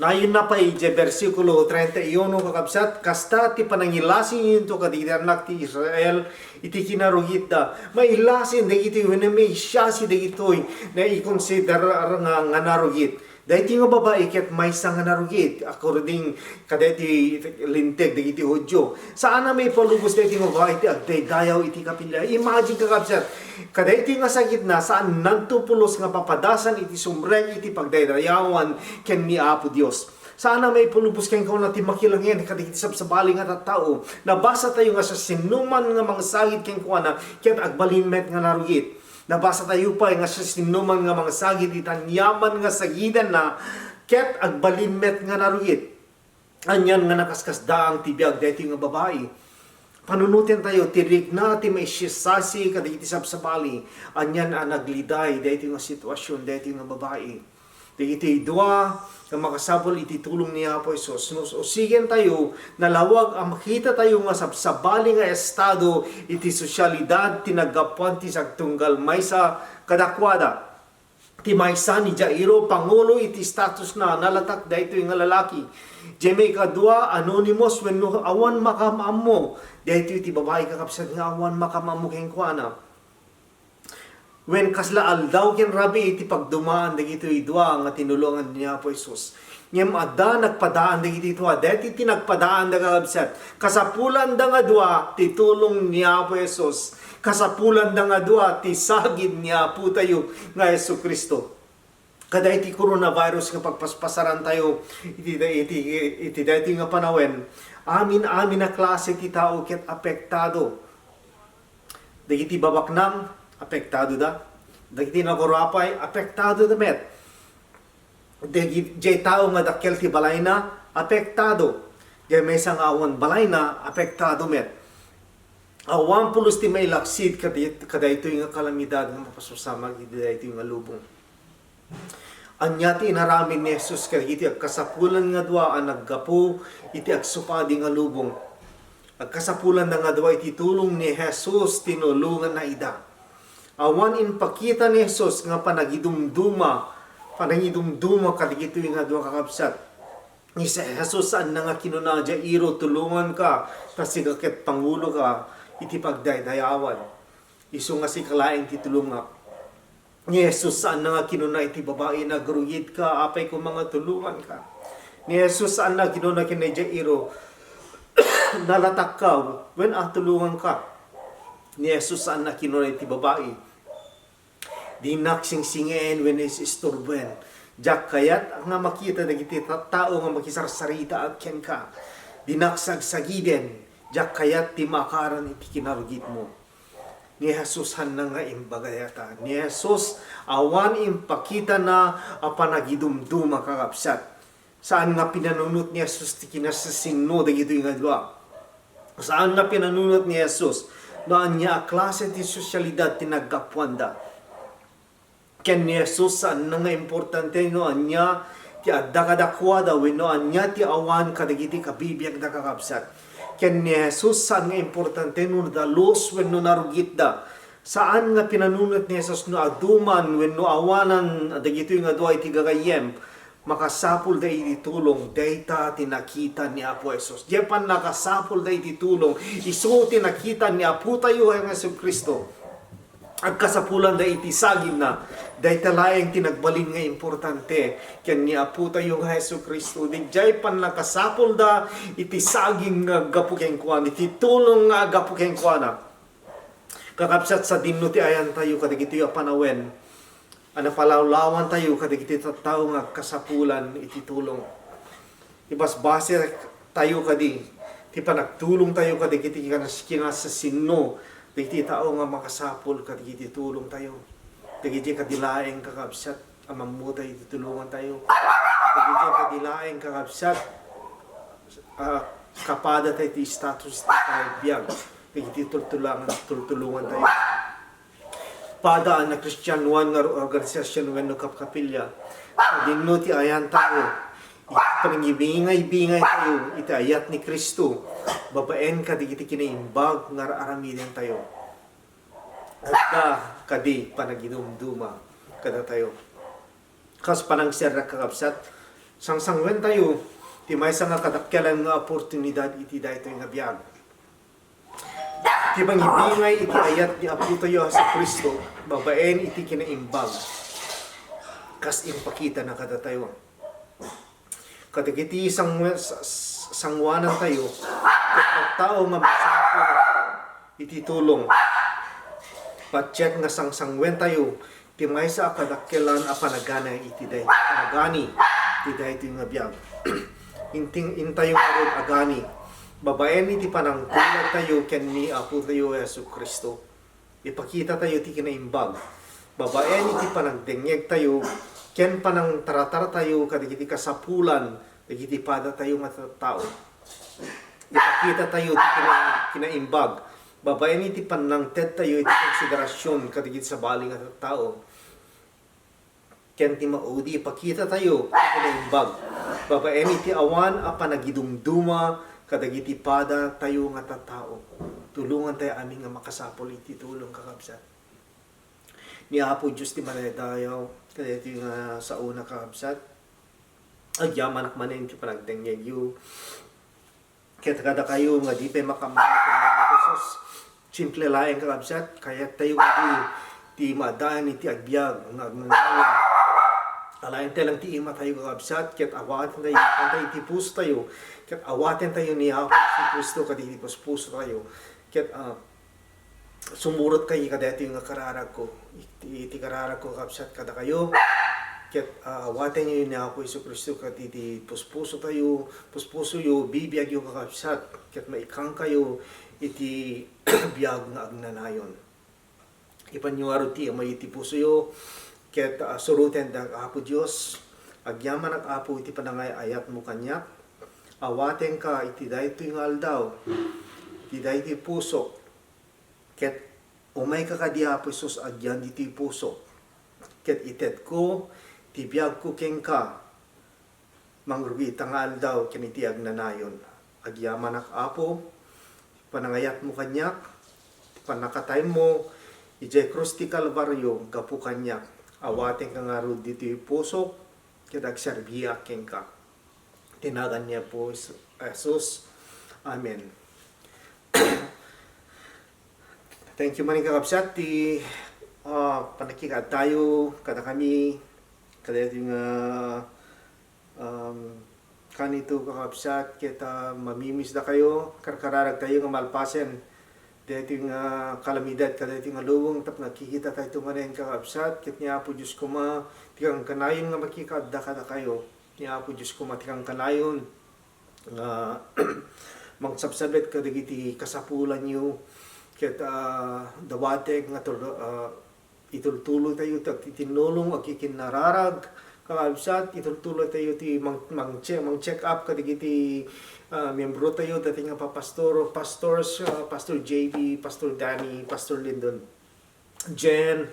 Nayon na pa ije versikulo 31 kakabsat kasta ti panangilasin yun to kaditi anak ti Israel iti kinarugit da mailasin dagiti wenno may siya si dagitoy na i-consider nga narugit dahiti nga babae ket maysa nga narugit according kadeti linteg dagiti Hudyo saan na may palubos dagiti nga babae iti agdaydayaw iti kapilya imagine kakabsat kadeti nga sakit na saan nantupulos nga papadasan iti sumreng iti pagdaydayawan ken ni Apo Dios sana may pulubos kayong kauna ti makilangin kadagiti sabsabali nga tattao nabasa tayo nga sa sinuman nga mga sagit kayong kuana ket agbalinmet nga narugit nabasa tayo pa nga sa sinuman nga mga sagit itanyaman nga sagidan na ket agbalinmet nga narugit anyan nga nakaskasdaang tibiyag daytoy nga babae panunutin tayo tirik na ti may sisasi kadagiti sabsabali anyan ang nagliday daytoy nga sitwasyon daytoy nga babae dagiti dua nga makasabol iti tulong ni Apo Isos o sigen tayo nalawag ang makita tayo nga sabsabali nga estado iti sosyalidad tinagapuan ti sagtunggal maysa kadakwada ti maysa ni Jairo pangulo iti status na nalatak daytoy nga lalaki jemay kadua anonymous wenno awan makamamo daytoy ti babae kakabsat nga awan makamamo ken kuana when kasla aldaw ken rabi iti pagdumaan dagitoy dua nga tinulungan niya po Hesus ngem adda nagpadaan dagiti dua deti tinagpadaan da kakabsat kasapulan da nga dua ti tulong niya po Hesus kasapulan da nga dua ti sagid niya po tayo nga Jesucristo kada iti coronavirus nga pagpaspasaran tayo iti deti nga panawen amin na klase ti tao ket apektado dagiti babaknang apektado da. Dagiti nagorapay, apektado da met. Dagiti tao nga dakkel ti balay na, apektado. Dagiti may isang awan balay na, apektado met. Awan pulos ti may laksid kada ito yung kalamidad nga mapasusamag iti yung lubong. Anya ti inaramin ni Jesus kadagiti agkasapulan nga dua ang naggapu iti agsupadi nga lubong. Agkasapulan na nga dua iti tulong ni Jesus tinulungan na ida. Awan in pakita ni Jesus nga panagidumduma kadigito yung nga duwa kakabsat. Ni sa Jesus saan na nga kinuna Jairo tulungan ka kasi kakit pangulo ka iti pagdaydayawan. Isu nga si kalaing titulunga. Ni Jesus saan na nga kinuna iti babae na grugit ka apay ko mga tulungan ka. Ni Jesus saan na kinuna kina Jairo nalatak ka when tulungan ka. Ni Jesus saan na kinuna iti babae di naksingsingen when is isturben. Jak kayat nga makita dagiti tao nga makisarsarita at ken ka. Di naksagsagiden. Jak kayat ti makaran iti kinarugit mo. Ni Jesus han na nga imbagayata. Ni Jesus awan impakita na panagidumduma kakabsat. Saan nga pinanunot ni Jesus ti kinasasino dagito nga dua. Saan nga pinanunot ni Jesus noan niya klase ti sosyalidad ti nagkapuanda. Ken ni Jesus saan nga importante noan niya ti adda kadakwada wenno anya ti awan kadagiti kabibiyag da kakabsat. Ken ni Jesus saan nga importante no dalos wenno narugit da. Saan nga pinanunot ni Jesus no aduman wenno awanan dagiti nga dua iti gagayem makasapul da iti tulong dayta tinakita ni Apo Jesus. Jepan nakasapul da iti tulong isu tinakita ni Apo tayo ang Kristo. Agkasapulan da iti sagim na dayta laeng tinagbalin nga importante ken ni Apo tayo nga Hesus Kristo. Dijay pan nakasapul da iti sagim nga gapukeng kuan iti tulong nga gapukeng kuana. Kakabsat sa dinno ti ayan tayo kadagiti panawen. Ana palawlawan tayo kadagiti tattao nga kasapulan iti tulong. Ibas base tayo kadi ti panagtulong tayo kadagiti kinasasino dagiti tao nga makasapul kadagiti tulong tayo. Dagiti kadilaeng kakabsat amamutay iti tulungan tayo. Dagiti kadilaeng kakabsat kapada tayo ti status tayo biyag. Dagiti tulungan tayo. Pada na Kristiyanuan nga organisasyon wenno kapkapilya. Dinno ti ayan tayo. Panangibingay-bingay tayo iti ayat ni Kristo. Babaen ka digiti kinaimbag nga aramiden tayo. Adda kadi panaginumduma kada tayo. Kas panang serra kakabsat sangsangwen tayo ti maysa nga kadakkelan nga oportunidad iti daytoy nga biag. Ti pangibingay iti ayat ni Apo tayo sa Kristo, babaen iti kinaimbag. Kas impakita na kada tayo. Kadagiti sangwanan tayo, ket tao nga masapul iti tulong. Patsyek nga sangsangwen tayo, ti maysa kadakkelan a panagana iti day. Panagani iti daytoy nga biag. Intayo nga agani. Babaen iti panangtulag tayo ken ni Apo tayo Hesus Kristo. Ipakita tayo ti kinaimbag. Babaen iti panagdengeg tayo ken panang taratar tayo kadagiti kasapulan dagiti pada tayo nga tao. Ipakita tayo ti kinaimbag. Babaen iti panangted tayo iti konsiderasyon kadagiti sabali nga tao. Ken ti maudi ipakita tayo ti kinaimbag. Babaen iti awan a panagidumduma kadagiti pada tayo nga tattao. Tulungan tayo aming nga makasapol iti tulong kakabsat. Ni Apo Diyos ti manaydayaw kadagiti nga sa una kakabsat. Agyaman akmanen ti panagdengeg yu. Ket kada kayo nga di pa makamahal mga pesos. Simple laeng kakabsat kaya tayo ti madaan iti agbyag nga agmanayon. Alayan tayo lang ti ima tayo kakabsat ket awaten tayo tayo iti puso tayo. Ket awaten tayo ni Apo si Kristo kaditi puso tayo. Ket sumurot kayo kadati nga kararag ko. Iti kararag ko kapsat kada kayo. Ket awaten niyo ni Apo si Kristo kaditi puso tayo. Puso yo bibiyag yo kakapsat. Ket maikang kayo iti biyag nga agnanayon. Ipanyuaro ti may iti puso yo. Ket suruten da Apo Dios. Agyaman ak Apo iti panangay ayat mo kanyak. Awaten ka iti daytoy nga aldaw. Iti daytoy puso. Ket umay ka kadi Apo Jesus agyan iti puso. Ket ited ko ti biag ko ken ka. Mangrugi nga aldaw ken iti agnanayon. Agyaman ak Apo panangayat mo kanyak. Panakatay mo ijay krus ti Kalbaryo gapu kanyak. Awaten ka nga rod dito yung puso, kaya agserbiya ken ka. Tinagan niya po Jesus. Amen. Thank you maning kakabsat. Panakikat tayo, kada kami, kada yung kanito kakabsat, kita mamimis na kayo, karkararag tayo nga malpasen. Dito yung kalamidad, kada ito yung luwang, tap nakikita tayo tumanin kakabsat, kit niya po Diyos ko tikang kanayon nga makikadda kada kayo, niya po Diyos ko tikang kanayon, mangsabsabit kadagiti kasapulan nyo, kit dawateg nga itultuloy tayo, titinulong, akikinararag, kakabsat itultuloy tayo ti mang check up kadigiti membro tayo dati nga pastors, Pastor JB, Pastor Danny, Pastor Lyndon, Jen,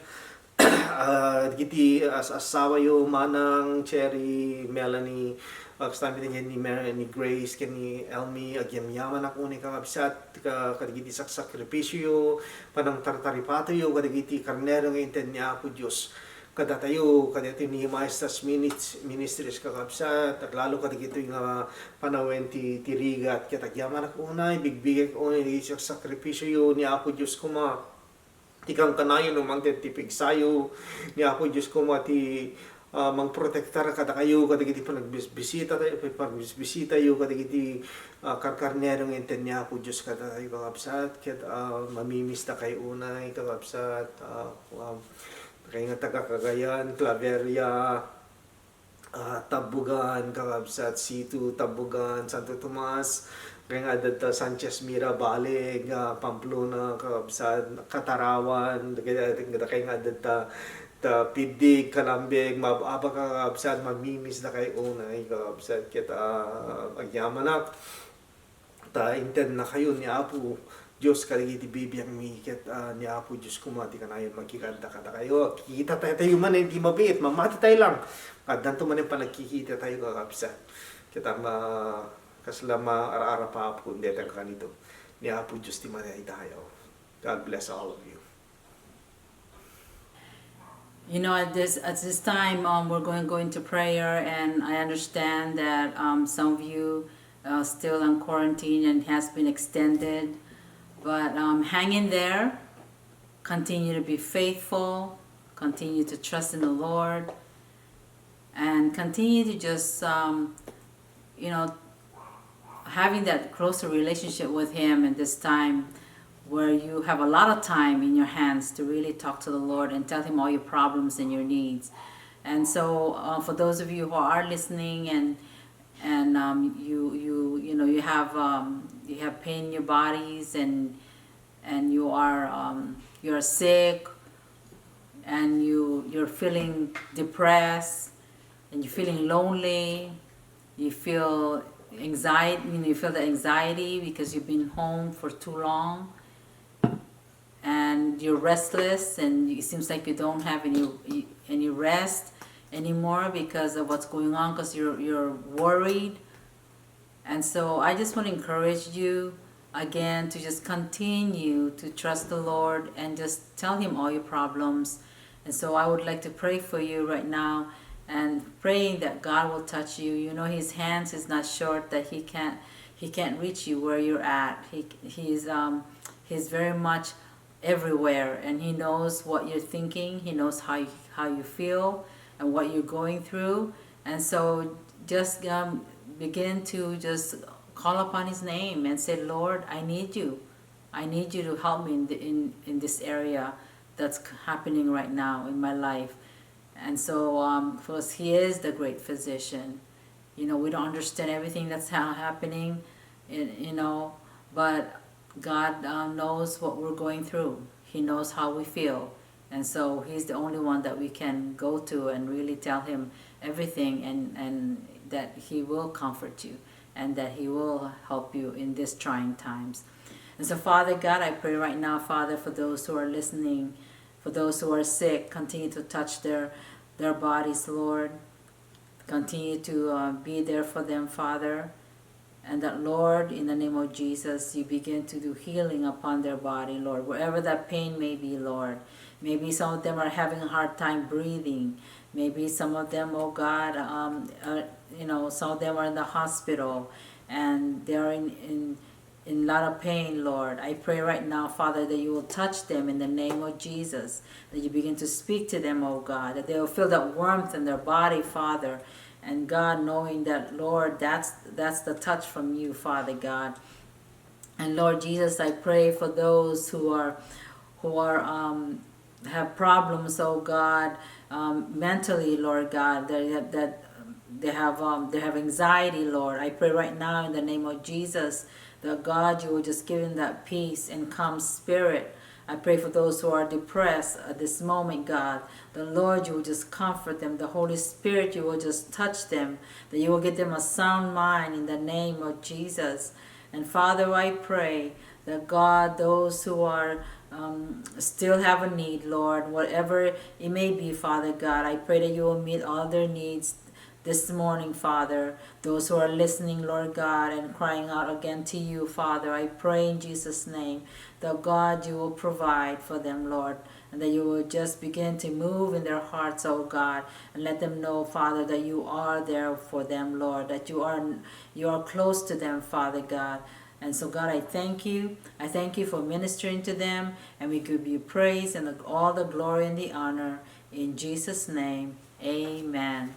giti asawa yo Manang, Cherry, Melanie, kasama din ni Grace, ni Elmi, agyan yaman ako ni kakabsat, kadigiti sakripisyo, panang tartaripato yo, kadigiti karnero ng inten niya ako Diyos. Kadatayo, kadito ni Maestas Ministries kakabsat, at lalo kadigito yung panawen ti Riga, at katagyaman ako unay, bigbigay ko unay, sakripisyo yo, ni ako Diyos kuma, tikang kanayon umang tipig sayo, ni ako Diyos kuma ti mangprotektar kada kayo kadagiti panagbisita yo kadagiti karkarnerong enten niya ako Diyos kada kayo kakabsat ket mamimiss ta kay unay kakabsat kay nga taga Cagayan, Claveria, Tabugan kakabsat, Situ, Tabugan, Santo Tomas, kay nga dadta Sanchez Mirabale, Pamplona kakabsat, Katarawan, kay nga dadta Pidig, Kalambeg, mababa kakabsat, mamimiss na kay unay kakabsat kita agyamanak ta inten na kayo ni Apo Diyos kaligiti bibiyang miket ni Apo Diyos kumati ka na yun magkikanta ka na kayo kikita tayo man hindi mabiit mamati tayo lang kadanto man yung panagkikita tayo kakabsat kita kaslama ara-ara pa Apo hindi tayo kanito ni Apo Diyos ti manay tayo. God bless all of you. You know, at this time, we're going to go into prayer, and I understand that some of you still on quarantine and has been extended, but hang in there. Continue to be faithful. Continue to trust in the Lord, and continue to just having that closer relationship with Him at this time, where you have a lot of time in your hands to really talk to the Lord and tell Him all your problems and your needs. And so, for those of you who are listening and you have pain in your bodies and you're sick and you're feeling depressed and you're feeling lonely, you feel anxiety. You feel the anxiety because you've been home for too long. And you're restless, and it seems like you don't have any rest anymore because of what's going on, because you're worried. And so I just want to encourage you again to just continue to trust the Lord and just tell Him all your problems. And so I would like to pray for you right now, and praying that God will touch you. You know, His hands is not short that He can't reach you where you're at. He's very much everywhere, and He knows what you're thinking. He knows how you feel and what you're going through. And so just begin to just call upon His name and say, Lord, I need you. I need you to help me in this area that's happening right now in my life. And so because He is the great physician. We don't understand everything that's happening, but God knows what we're going through. He knows how we feel. And so He's the only one that we can go to and really tell Him everything, and that He will comfort you and that He will help you in these trying times. And so, Father God, I pray right now, Father, for those who are listening, for those who are sick, continue to touch their bodies, Lord. Continue to be there for them, Father. And that, Lord, in the name of Jesus, you begin to do healing upon their body, Lord, wherever that pain may be, Lord. Maybe some of them are having a hard time breathing. Maybe some of them, oh God, some of them are in the hospital and they're in a lot of pain, Lord. I pray right now, Father, that you will touch them in the name of Jesus, that you begin to speak to them, oh God, that they will feel that warmth in their body, Father. And God, knowing that, Lord, that's the touch from you, Father God. And Lord Jesus, I pray for those who have problems, oh God, mentally, Lord God, that they have anxiety, Lord. I pray right now in the name of Jesus that, God, you will just give them that peace and calm spirit I pray for those who are depressed at this moment, God. The Lord, you will just comfort them. The Holy Spirit, you will just touch them. That you will give them a sound mind in the name of Jesus. And Father, I pray that God, those who are still have a need, Lord, whatever it may be, Father God, I pray that you will meet all their needs this morning, Father. Those who are listening, Lord God, and crying out again to you, Father, I pray in Jesus' name that God, you will provide for them, Lord, and that you will just begin to move in their hearts, oh God, and let them know, Father, that you are there for them, Lord, that you are close to them, Father God. And so, God, I thank you. I thank you for ministering to them, and we give you praise and all the glory and the honor. In Jesus' name, amen.